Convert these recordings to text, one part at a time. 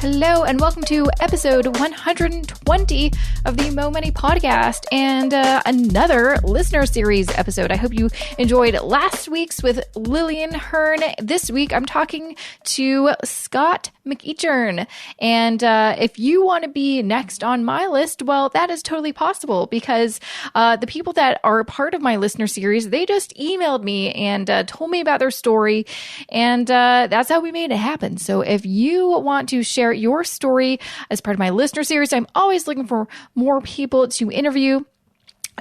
Hello and welcome to episode 120 of the Mo Money podcast and another listener series episode. I hope you enjoyed last week's with Lillian Hearn. This week I'm talking to Scott McEachern. And if you want to be next on my list, well, that is totally possible because the people that are part of my listener series, they just emailed me and told me about their story. And that's how we made it happen. So if you want to share your story as part of my listener series, I'm always looking for more people to interview.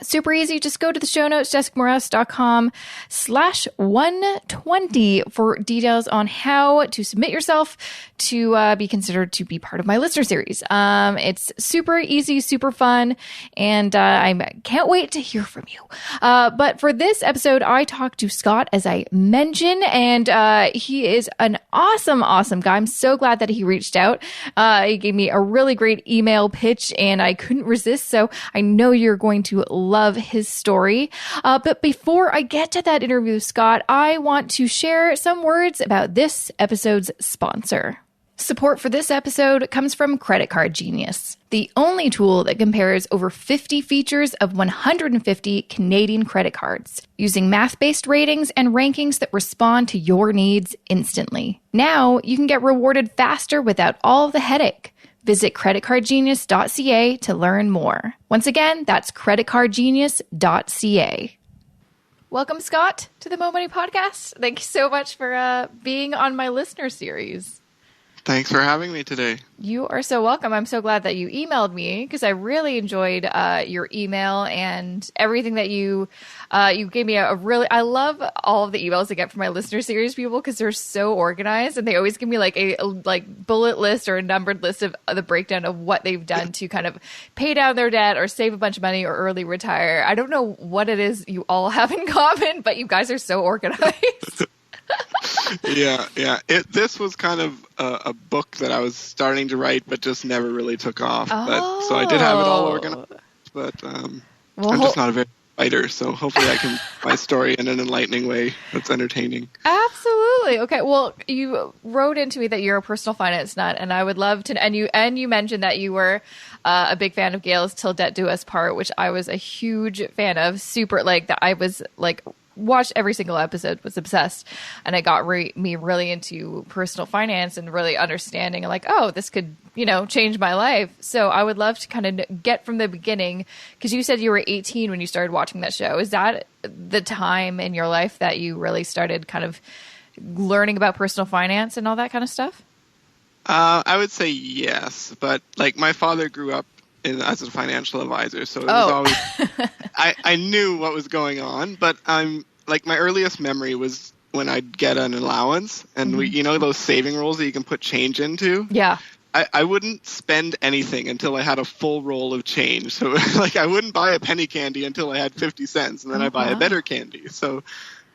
Super easy. Just go to the show notes, jessicamorales.com/120 for details on how to submit yourself to be considered to be part of my listener series. It's super easy, super fun, and I can't wait to hear from you. But for this episode, I talked to Scott, as I mentioned, and he is an awesome guy. I'm so glad that he reached out. He gave me a really great email pitch, and I couldn't resist, so I know you're going to love his story. But before I get to that interview with Scott, I want to share some words about this episode's sponsor. Support for this episode comes from Credit Card Genius, the only tool that compares over 50 features of 150 Canadian credit cards, using math-based ratings and rankings that respond to your needs instantly. Now, you can get rewarded faster without all of the headache. Visit creditcardgenius.ca to learn more. Once again, that's creditcardgenius.ca. Welcome, Scott, to the Mo Money podcast. Thank you so much for being on my listener series. Thanks for having me today. You are so welcome. I'm so glad that you emailed me because I really enjoyed your email and everything that you gave me I love all of the emails I get from my listener series people because they're so organized and they always give me like a bullet list or a numbered list of the breakdown of what they've done to kind of pay down their debt or save a bunch of money or early retire. I don't know what it is you all have in common, but you guys are so organized. Yeah. This was kind of a book that I was starting to write, but just never really took off. Oh. So I did have it all organized, but I'm just not a very writer. So hopefully I can my story in an enlightening way that's entertaining. Absolutely. Okay. Well, you wrote into me that you're a personal finance nut, and I would love to. And you mentioned that you were a big fan of Gail's "Till Debt Do Us Part," which I was a huge fan of. Super that I was watched every single episode, was obsessed, and it got me really into personal finance and really understanding this could change my life. So I would love to kind of get from the beginning, because you said you were 18 when you started watching that show. Is that the time in your life that you really started kind of learning about personal finance and all that kind of stuff? I would say yes, but my father grew up as a financial advisor, so it was always I knew what was going on, but my earliest memory was when I'd get an allowance and those saving rolls that you can put change into. Yeah. I wouldn't spend anything until I had a full roll of change. So I wouldn't buy a penny candy until I had 50 cents, and then I'd buy a better candy. So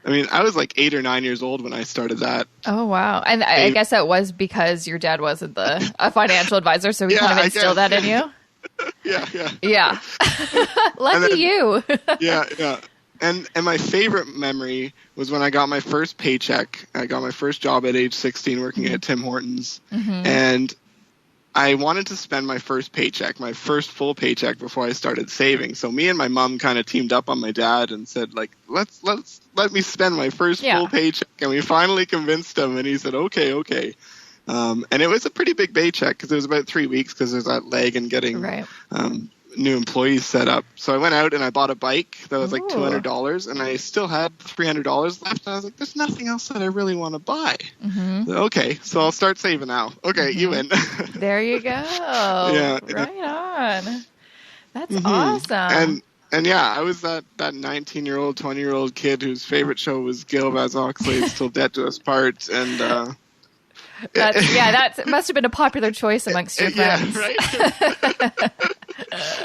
I was 8 or 9 years old when I started that. Oh, wow. And I guess that was because your dad wasn't a financial advisor, so he kind of instilled that in you? Yeah. Lucky you. Yeah. And my favorite memory was when I got my first paycheck. I got my first job at age 16 working at Tim Hortons. Mm-hmm. And I wanted to spend my first paycheck, my first full paycheck, before I started saving. So me and my mom kind of teamed up on my dad and said, let me spend my first full paycheck. And we finally convinced him, and he said, okay. And it was a pretty big paycheck because it was about 3 weeks because there's that lag in getting new employees set up. So I went out and I bought a bike that was $200, and I still had $300 left. And I was like, there's nothing else that I really want to buy. Mm-hmm. Okay, so I'll start saving now. Okay, you win. There you go. Yeah. Right on. That's awesome. And I was that 19-year-old, 20-year-old kid whose favorite show was Gail Vaz Oxlade's "Till Debt Do Us Part," and that must have been a popular choice amongst your friends. Yeah, right.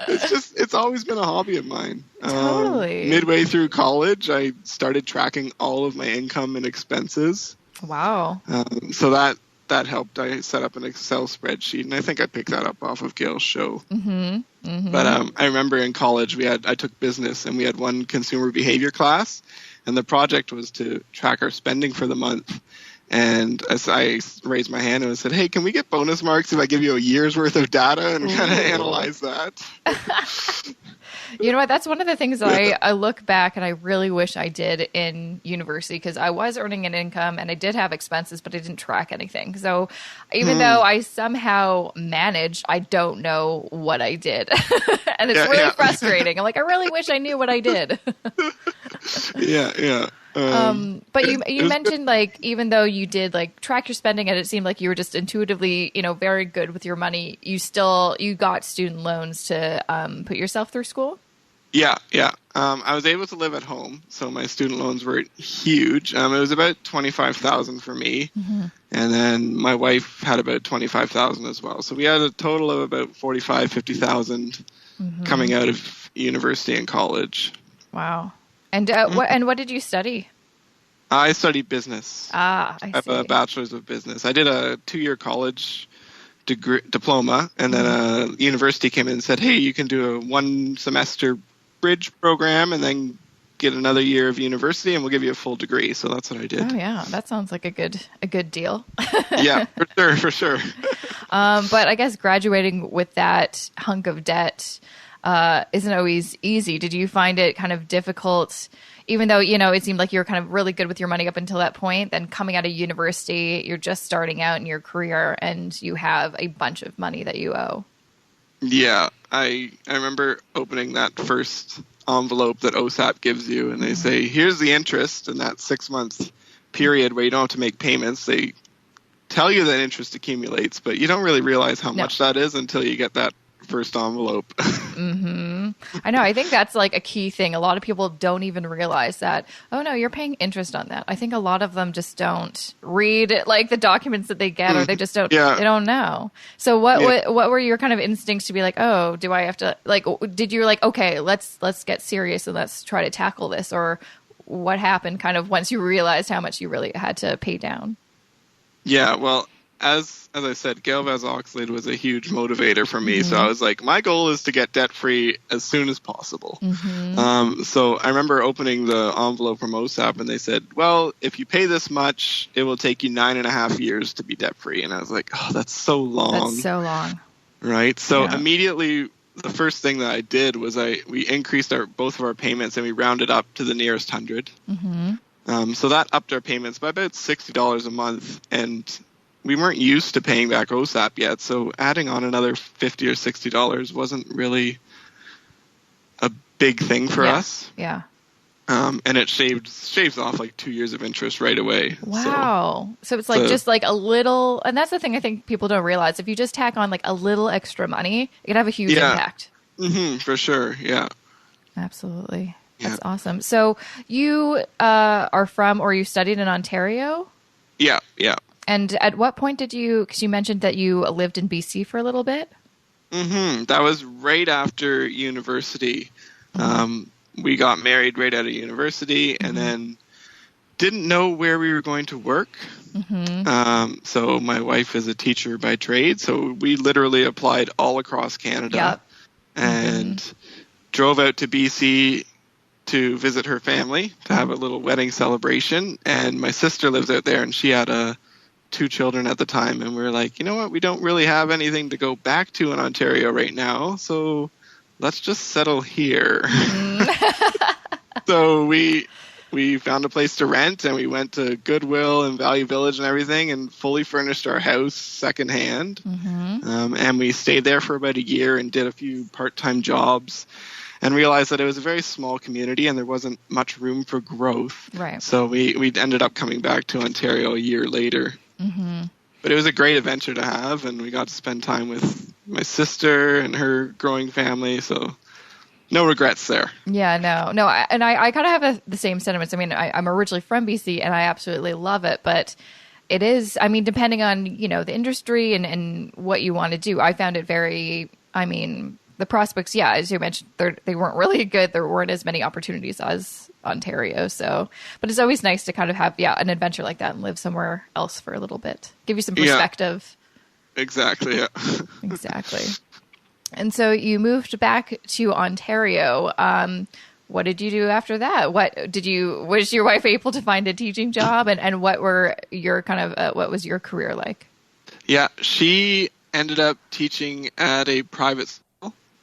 It's always been a hobby of mine. Totally. Midway through college, I started tracking all of my income and expenses. Wow. So that helped. I set up an Excel spreadsheet, and I think I picked that up off of Gail's show. Mm-hmm. Mm-hmm. But I remember in college I took business, and we had one consumer behavior class, and the project was to track our spending for the month. And as I raised my hand and I said, hey, can we get bonus marks if I give you a year's worth of data and kind of analyze that? You know what? That's one of the things that I look back and I really wish I did in university, because I was earning an income and I did have expenses, but I didn't track anything. So even though I somehow managed, I don't know what I did. And it's really frustrating. I'm like, I really wish I knew what I did. Yeah. But you mentioned, like, even though you did like track your spending and it seemed like you were just intuitively, very good with your money, you got student loans to put yourself through school? Yeah. I was able to live at home, so my student loans were huge. It was about $25,000 for me, and then my wife had about $25,000 as well. So we had a total of about $50,000 coming out of university and college. Wow. And what did you study? I studied business. I have a bachelor's of business. I did a 2-year college diploma, and then a university came in and said, hey, you can do a 1-semester bridge program and then get another year of university and we'll give you a full degree. So that's what I did. Oh yeah, that sounds like a good deal. Yeah, for sure. But I guess graduating with that hunk of debt isn't always easy. Did you find it kind of difficult, even though, it seemed like you were kind of really good with your money up until that point? Then coming out of university, you're just starting out in your career and you have a bunch of money that you owe. Yeah, I remember opening that first envelope that OSAP gives you, and they say, here's the interest in that 6-month period where you don't have to make payments. They tell you that interest accumulates, but you don't really realize how much that is until you get that first envelope. I know. I think that's like a key thing. A lot of people don't even realize that, oh no, you're paying interest on that. I think a lot of them just don't read like the documents that they get, or they just don't, they don't know. So what were your kind of instincts to be like, oh, do I have to, like, did you like, okay, let's get serious and let's try to tackle this? Or what happened kind of once you realized how much you really had to pay down? Yeah, well, as I said, Gail Vaz-Oxlade was a huge motivator for me. So I was like, my goal is to get debt-free as soon as possible. So I remember opening the envelope from OSAP, and they said, well, if you pay this much, it will take you 9.5 years to be debt-free. And I was like, oh, that's so long. That's so long. Right? So immediately, the first thing that I did was we increased both of our payments, and we rounded up to the nearest 100. So that upped our payments by about $60 a month, and we weren't used to paying back OSAP yet, so adding on another $50 or $60 wasn't really a big thing for us. Yeah. And it shaves off like 2 years of interest right away. Wow. So it's like just like a little, and that's the thing I think people don't realize. If you just tack on like a little extra money, it can have a huge impact. For sure. Yeah. Absolutely. That's awesome. So you are from, or you studied in Ontario? Yeah. And at what point did you, because you mentioned that you lived in BC for a little bit? That was right after university. We got married right out of university and then didn't know where we were going to work. So my wife is a teacher by trade. So we literally applied all across Canada and drove out to BC to visit her family, to have a little wedding celebration. And my sister lives out there, and she had 2 children at the time, and we were like, you know what, we don't really have anything to go back to in Ontario right now, so let's just settle here. So we found a place to rent, and we went to Goodwill and Value Village and everything, and fully furnished our house secondhand. And we stayed there for about a year and did a few part-time jobs, and realized that it was a very small community and there wasn't much room for growth. Right. So we ended up coming back to Ontario a year later. But it was a great adventure to have, and we got to spend time with my sister and her growing family, so no regrets there. Yeah, no. I kind of have the same sentiments. I mean, I'm originally from BC, and I absolutely love it, but it is, I mean, depending on, the industry and what you want to do, I found it very, the prospects, as you mentioned, they weren't really good. There weren't as many opportunities as Ontario. So, but it's always nice to kind of have, an adventure like that and live somewhere else for a little bit. Give you some perspective. Yeah. Exactly. Yeah. Exactly. And so you moved back to Ontario. what did you do after that? Was your wife able to find a teaching job, and what were your what was your career like? Yeah, she ended up teaching at a private school.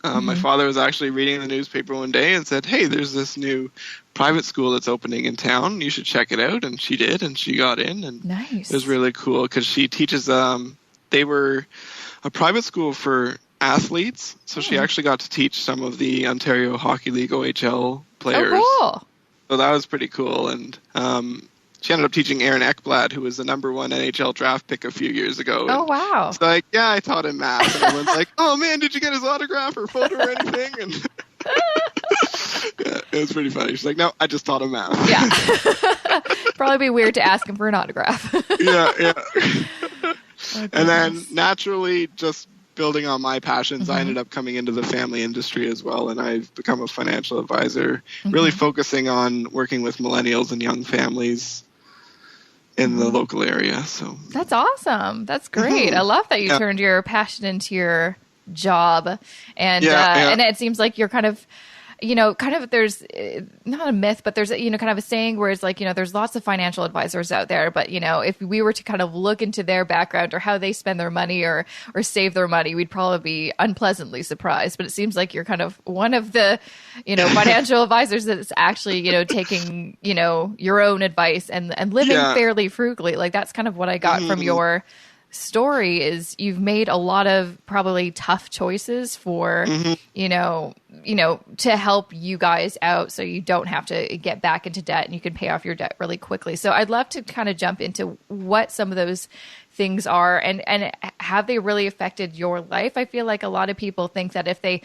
My father was actually reading the newspaper one day and said, "Hey, there's this new private school that's opening in town. You should check it out." And she did, and she got in, and nice. It was really cool because she teaches. They were a private school for athletes, so she actually got to teach some of the Ontario Hockey League OHL players. Oh, cool. So that was pretty cool, and she ended up teaching Aaron Ekblad, who was the #1 NHL draft pick a few years ago. Oh, wow. It's like, yeah, I taught him math. And everyone's like, oh, man, did you get his autograph or photo or anything? And yeah, it was pretty funny. She's like, no, I just taught him math. Yeah. Probably be weird to ask him for an autograph. Yeah. And then naturally, just building on my passions, I ended up coming into the family industry as well, and I've become a financial advisor, really focusing on working with millennials and young families in the local area. So that's awesome. That's great. I love that you turned your passion into your job, and and it seems like you're kind of there's not a myth, but there's kind of a saying where it's like, there's lots of financial advisors out there, but if we were to kind of look into their background or how they spend their money or save their money, we'd probably be unpleasantly surprised. But it seems like you're kind of one of the financial advisors that's actually taking your own advice and living fairly frugally. Like, that's kind of what I got from your story. Is you've made a lot of probably tough choices for to help you guys out, so you don't have to get back into debt and you can pay off your debt really quickly. So I'd love to kind of jump into what some of those things are, and have they really affected your life? I feel like a lot of people think that if they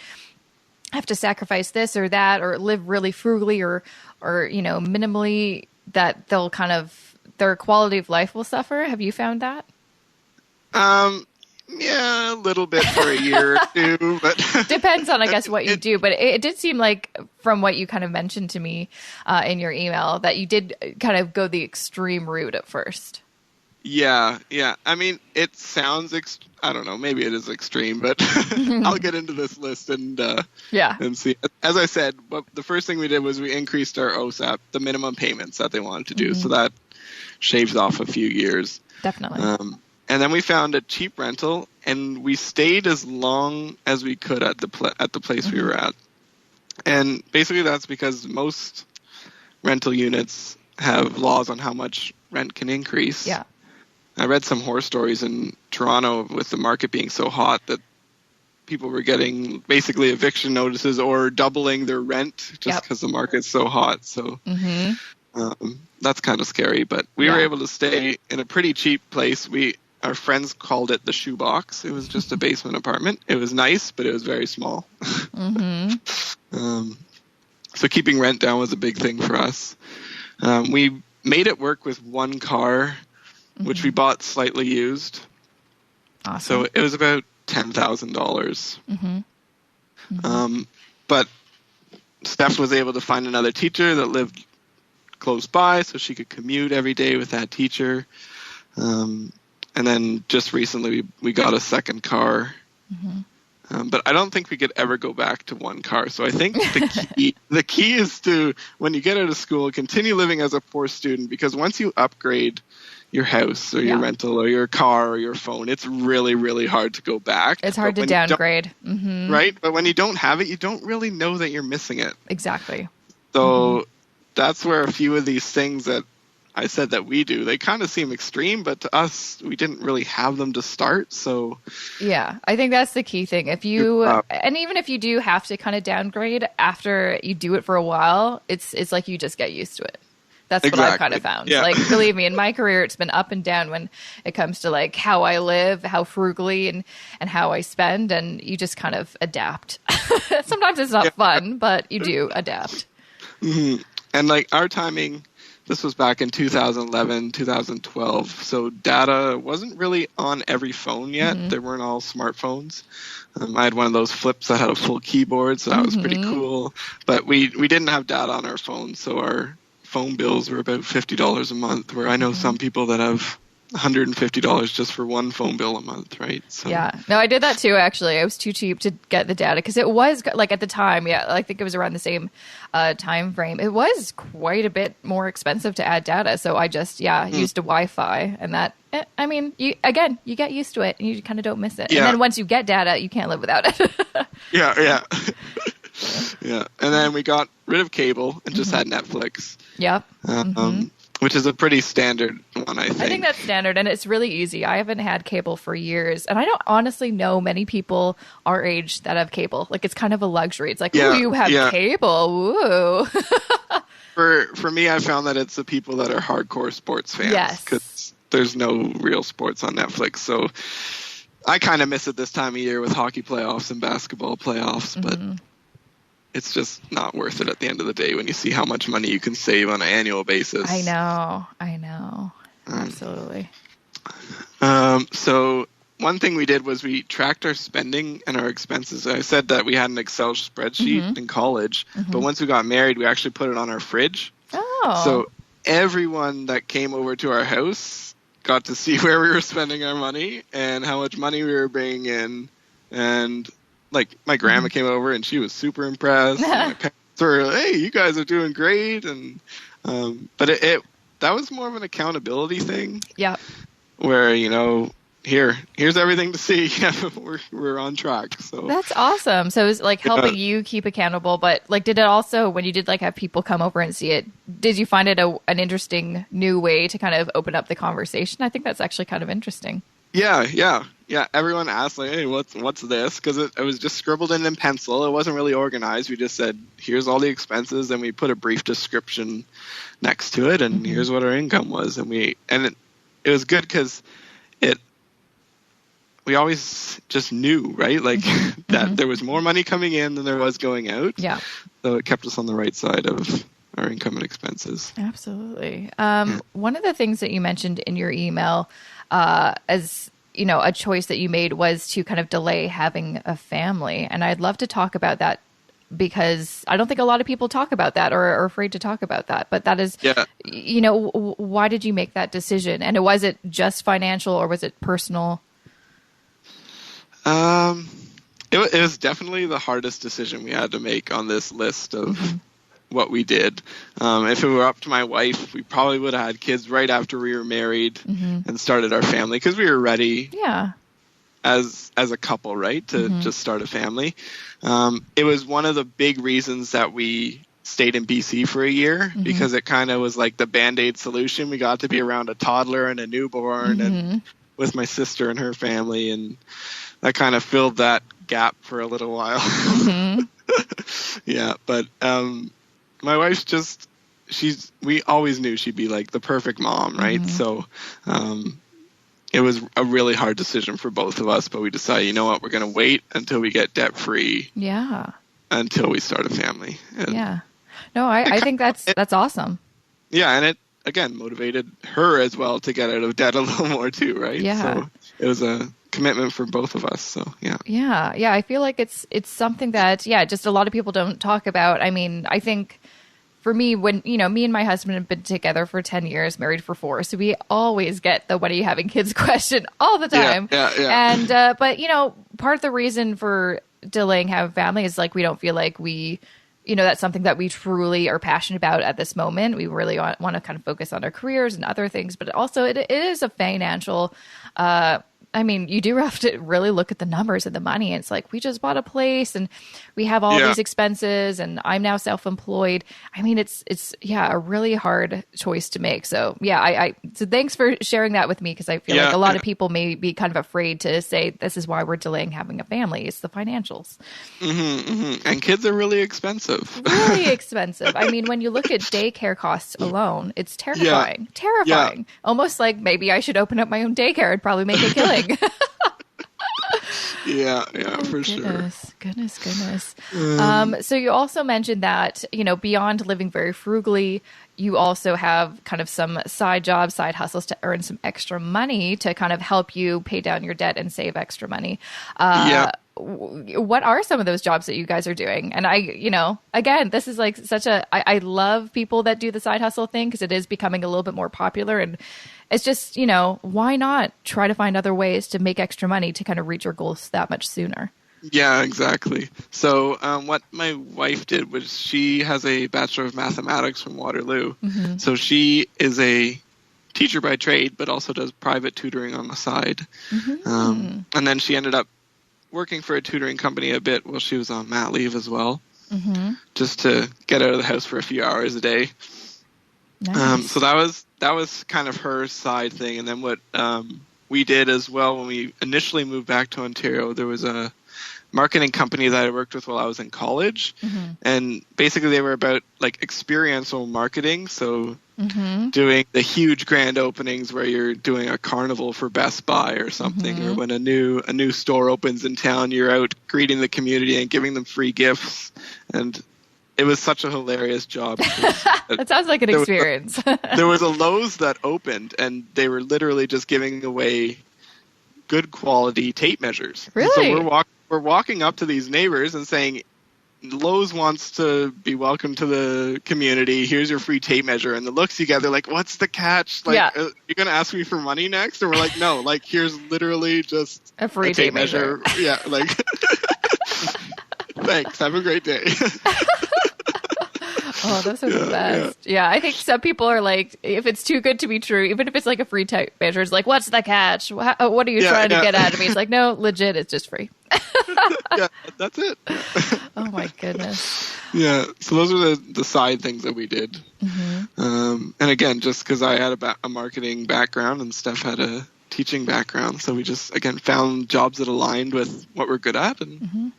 have to sacrifice this or that or live really frugally or minimally, that they'll their quality of life will suffer. Have you found that? Yeah, a little bit for a year or two, but depends on, I guess, what you do. But it did seem like, from what you kind of mentioned to me in your email, that you did kind of go the extreme route at first. Yeah. I mean, it sounds, I don't know, maybe it is extreme, but I'll get into this list and see. As I said, the first thing we did was we increased our OSAP, the minimum payments that they wanted to do. So that shaves off a few years. Definitely. And then we found a cheap rental, and we stayed as long as we could at the place we were at. And basically that's because most rental units have laws on how much rent can increase. Yeah. I read some horror stories in Toronto with the market being so hot that people were getting basically eviction notices or doubling their rent just because the market's so hot. So that's kind of scary. But we were able to stay in a pretty cheap place. Our friends called it the shoebox. It was just a basement apartment. It was nice, but it was very small. So keeping rent down was a big thing for us. We made it work with one car, which we bought slightly used. Awesome. So it was about $10,000. But Steph was able to find another teacher that lived close by, so she could commute every day with that teacher. And then just recently we got a second car. But I don't think we could ever go back to one car. So I think the key is to, when you get out of school, continue living as a poor student, because once you upgrade your house or your rental or your car or your phone, it's really, really hard to go back. It's hard to downgrade. Right? But when you don't have it, you don't really know that you're missing it. Exactly. So that's where a few of these things that I said that we do, they kind of seem extreme, but to us, we didn't really have them to start. So yeah, I think that's the key thing. If you, and even if you do have to kind of downgrade after you do it for a while, it's like you just get used to it. That's what I've kind of found. Yeah. Like, believe me, in my career, it's been up and down when it comes to like how I live, how frugally and how I spend, and you just kind of adapt. Sometimes it's not fun, but you do adapt. And like our timing, this was back in 2011, 2012. So data wasn't really on every phone yet. They weren't all smartphones. I had one of those flips that had a full keyboard, so that was pretty cool. But we didn't have data on our phones, so our phone bills were about $50 a month, where I know some people that have $150 just for one phone bill a month, right? So yeah, no, I did that too. Actually, I was too cheap to get the data because it was like at the time, yeah, I think it was around the same time frame. It was quite a bit more expensive to add data, so I just used a Wi-Fi, and that. I mean, you get used to it, and you kind of don't miss it. And then once you get data, you can't live without it. yeah. Yeah, and then we got rid of cable and just had Netflix. Yep. Which is a pretty standard one, I think. I think that's standard, and it's really easy. I haven't had cable for years, and I don't honestly know many people our age that have cable. Like, it's kind of a luxury. It's like, ooh, you have cable. Ooh. For me, I found that it's the people that are hardcore sports fans. Yes. Because there's no real sports on Netflix, so I kind of miss it this time of year with hockey playoffs and basketball playoffs, but it's just not worth it at the end of the day when you see how much money you can save on an annual basis. I know. Absolutely. So one thing we did was we tracked our spending and our expenses. I said that we had an Excel spreadsheet in college, but once we got married, we actually put it on our fridge. Oh. So everyone that came over to our house got to see where we were spending our money and how much money we were bringing in. And like, my grandma came over and she was super impressed. My parents were, hey, you guys are doing great. And but that was more of an accountability thing. Yeah. Where, here's everything to see. We're on track. So that's awesome. So it was like helping you keep accountable, but like, did it also, when you did like have people come over and see it, did you find it an interesting new way to kind of open up the conversation? I think that's actually kind of interesting. Yeah. Everyone asked, like, hey, what's this? Because it was just scribbled in pencil. It wasn't really organized. We just said, here's all the expenses, and we put a brief description next to it, and here's what our income was. And it was good because we always just knew, right? Like that there was more money coming in than there was going out. Yeah. So it kept us on the right side of our income and expenses. Absolutely. One of the things that you mentioned in your email, as a choice that you made was to kind of delay having a family. And I'd love to talk about that because I don't think a lot of people talk about that or are afraid to talk about that. But that is, why did you make that decision? And was it just financial or was it personal? It was definitely the hardest decision we had to make on this list of what we did. If it were up to my wife, we probably would have had kids right after we were married and started our family because we were ready as a couple, right, to just start a family. It was one of the big reasons that we stayed in BC for a year because it kind of was like the Band-Aid solution. We got to be around a toddler and a newborn and with my sister and her family, and that kind of filled that gap for a little while. Yeah, but my wife's just, we always knew she'd be like the perfect mom, right? So it was a really hard decision for both of us, but we decided, you know what, we're going to wait until we get debt free. Yeah. Until we start a family. And no, I think that's awesome. Yeah, and it again motivated her as well to get out of debt a little more too, right? Yeah. So it was a commitment for both of us. So yeah. I feel like it's something that just a lot of people don't talk about. I mean, I think for me, when me and my husband have been together for 10 years, married for 4, so we always get the "when are you having kids" question all the time. Yeah. And but part of the reason for delaying having family is like we don't feel like we that's something that we truly are passionate about at this moment. We really want to kind of focus on our careers and other things, but also it is a financial I mean, you do have to really look at the numbers and the money. It's like, we just bought a place and we have all these expenses and I'm now self-employed. I mean, it's a really hard choice to make. So so thanks for sharing that with me. Cause I feel like a lot of people may be kind of afraid to say, this is why we're delaying having a family. It's the financials. And kids are really expensive. Really expensive. I mean, when you look at daycare costs alone, it's terrifying. Almost like maybe I should open up my own daycare and probably make a killing. For sure. Goodness. So you also mentioned that, beyond living very frugally, you also have kind of some side jobs, side hustles to earn some extra money to kind of help you pay down your debt and save extra money. what are some of those jobs that you guys are doing? And again, this is like I love people that do the side hustle thing because it is becoming a little bit more popular. And it's just, why not try to find other ways to make extra money to kind of reach your goals that much sooner? Yeah, exactly. So what my wife did was she has a Bachelor of Mathematics from Waterloo. Mm-hmm. So she is a teacher by trade, but also does private tutoring on the side. Mm-hmm. And then she ended up working for a tutoring company a bit while she was on mat leave as well, just to get out of the house for a few hours a day. Nice. So that was kind of her side thing. And then what we did as well when we initially moved back to Ontario, there was a marketing company that I worked with while I was in college. And basically they were about like experiential marketing. So doing the huge grand openings where you're doing a carnival for Best Buy or something, or when a new store opens in town, you're out greeting the community and giving them free gifts. And it was such a hilarious job. That sounds like an experience. There was a Lowe's that opened and they were literally just giving away good quality tape measures. Really? So we're walking up to these neighbors and saying, Lowe's wants to be welcome to the community. Here's your free tape measure. And the looks you get, they're like, what's the catch? Like, you're going to ask me for money next? And we're like, no, like, here's literally just a free tape measure. Yeah, like, thanks. Have a great day. Oh, those are the best. Yeah, I think some people are like, if it's too good to be true, even if it's like a free tape measure, it's like, what's the catch? What are you trying to get out of me? It's like, no, legit, it's just free. Yeah, that's it. Oh my goodness. Yeah, so those are the side things that we did. And again, just because I had a marketing background and Steph had a teaching background, so we just, again, found jobs that aligned with what we're good at and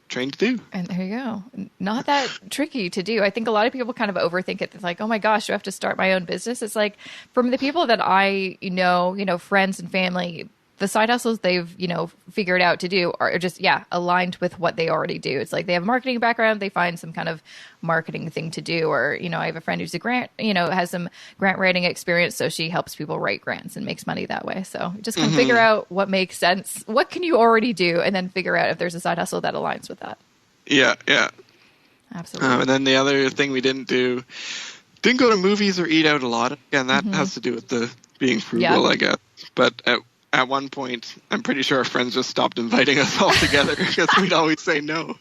trained to do. And there you go. Not that tricky to do. I think a lot of people kind of overthink it. It's like, oh my gosh, do I have to start my own business? It's like, from the people that I know, friends and family, the side hustles they've, figured out to do are just, aligned with what they already do. It's like they have a marketing background, they find some kind of marketing thing to do. Or, I have a friend who's a grant, has some grant writing experience. So she helps people write grants and makes money that way. So just kind of figure out what makes sense. What can you already do? And then figure out if there's a side hustle that aligns with that. Yeah. Absolutely. And then the other thing we didn't go to movies or eat out a lot. Again, that has to do with the being frugal, I guess. But at one point, I'm pretty sure our friends just stopped inviting us all together because we'd always say no.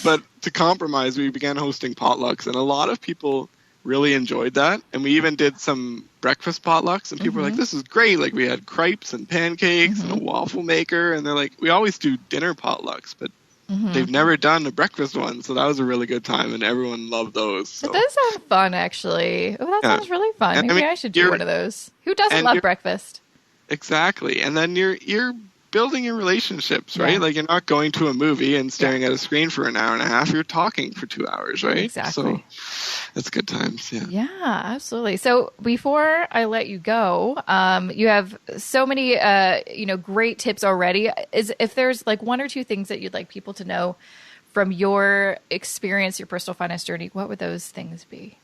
But to compromise, we began hosting potlucks, and a lot of people really enjoyed that. And we even did some breakfast potlucks, and people were like, this is great. Like, we had crepes and pancakes and a waffle maker, and they're like, we always do dinner potlucks, but they've never done a breakfast one, so that was a really good time, and everyone loved those. So. It does sound fun, actually. Oh, that sounds really fun. Maybe I should do one of those. Who doesn't love breakfast? Exactly, and then you're building your relationships, right? Yeah. Like, you're not going to a movie and staring at a screen for an hour and a half. You're talking for 2 hours, right? Exactly. So it's good times. Yeah, absolutely. So before I let you go, you have so many, great tips already. If there's like one or two things that you'd like people to know from your experience, your personal finance journey, what would those things be?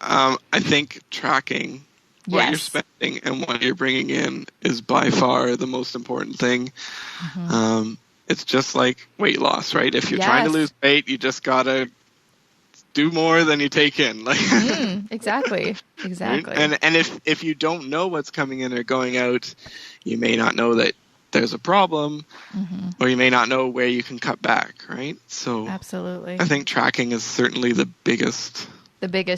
I think tracking what you're spending and what you're bringing in is by far the most important thing. It's just like weight loss, right? If you're trying to lose weight, you just gotta do more than you take in. Like exactly. And if you don't know what's coming in or going out, you may not know that there's a problem, or you may not know where you can cut back, right? So absolutely, I think tracking is certainly the biggest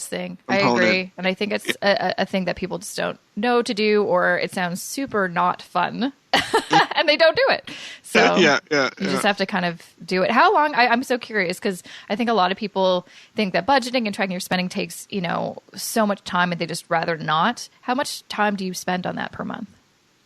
thing. component. I agree. And I think it's a thing that people just don't know to do, or it sounds super not fun and they don't do it. So you just have to kind of do it. How long? I'm so curious because I think a lot of people think that budgeting and tracking your spending takes, so much time and they just rather not. How much time do you spend on that per month?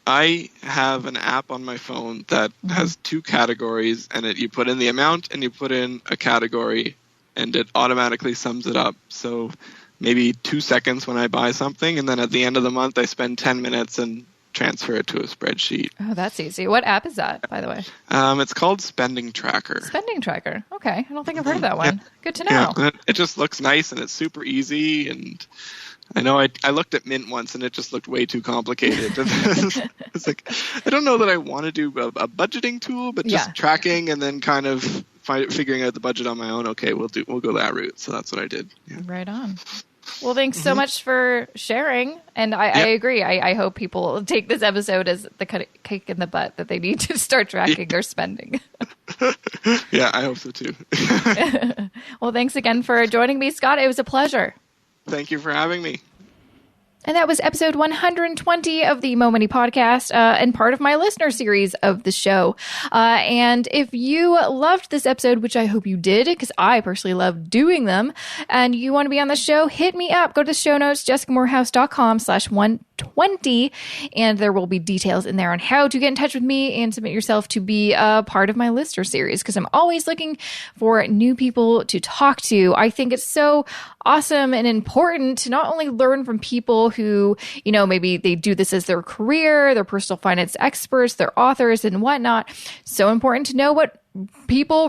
I have an app on my phone that has 2 categories, and you put in the amount and you put in a category, and it automatically sums it up. So maybe 2 seconds when I buy something, and then at the end of the month, I spend 10 minutes and transfer it to a spreadsheet. Oh, that's easy. What app is that, by the way? It's called Spending Tracker. Spending Tracker. Okay. I don't think I've heard of that one. Good to know. Yeah. It just looks nice, and it's super easy, and I know I looked at Mint once and it just looked way too complicated. It's like, I don't know that I want to do a budgeting tool, but just tracking and then kind of figuring out the budget on my own. Okay, we'll go that route. So that's what I did. Yeah. Right on. Well, thanks so much for sharing. And I agree. I hope people take this episode as the kick in the butt that they need to start tracking their spending. Yeah, I hope so too. Well, thanks again for joining me, Scott. It was a pleasure. Thank you for having me. And that was episode 120 of the Mo Money podcast and part of my listener series of the show. And if you loved this episode, which I hope you did, because I personally love doing them, and you want to be on the show, hit me up. Go to the show notes, jessicamorehouse.com/120, and there will be details in there on how to get in touch with me and submit yourself to be a part of my listener series, because I'm always looking for new people to talk to. I think it's so awesome and important to not only learn from people who, maybe they do this as their career, they're personal finance experts, they're authors and whatnot. So important to know what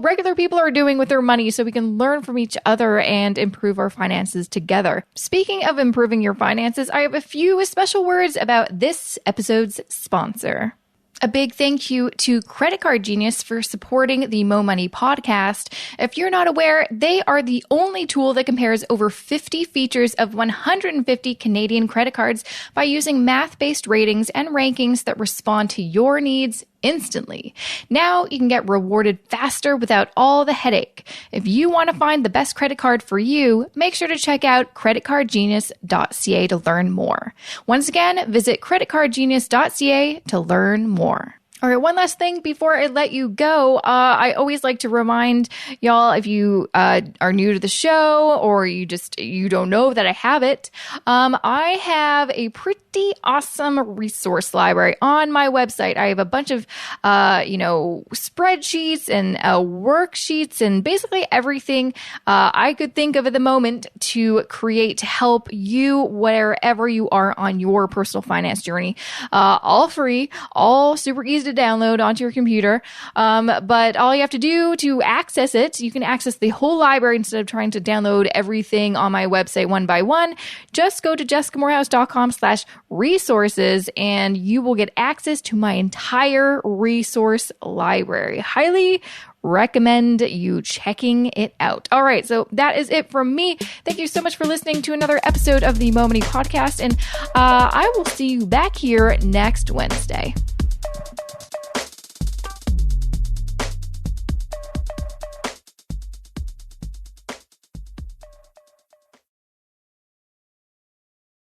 regular people are doing with their money so we can learn from each other and improve our finances together. Speaking of improving your finances, I have a few special words about this episode's sponsor. A big thank you to Credit Card Genius for supporting the Mo Money podcast. If you're not aware, they are the only tool that compares over 50 features of 150 Canadian credit cards by using math-based ratings and rankings that respond to your needs instantly. Now you can get rewarded faster without all the headache. If you want to find the best credit card for you, make sure to check out creditcardgenius.ca to learn more. Once again, visit creditcardgenius.ca to learn more. All right, one last thing before I let you go. I always like to remind y'all, if you are new to the show or you don't know that I have it, I have a pretty awesome resource library on my website. I have a bunch of, spreadsheets and worksheets and basically everything I could think of at the moment to create to help you wherever you are on your personal finance journey. All free, all super easy to download onto your computer. But all you have to do to access it, you can access the whole library instead of trying to download everything on my website one by one. Just go to jessicamorehouse.com/resources and you will get access to my entire resource library. Highly recommend you checking it out. All right, so that is it from me. Thank you so much for listening to another episode of the Mo Money podcast, and I will see you back here next Wednesday.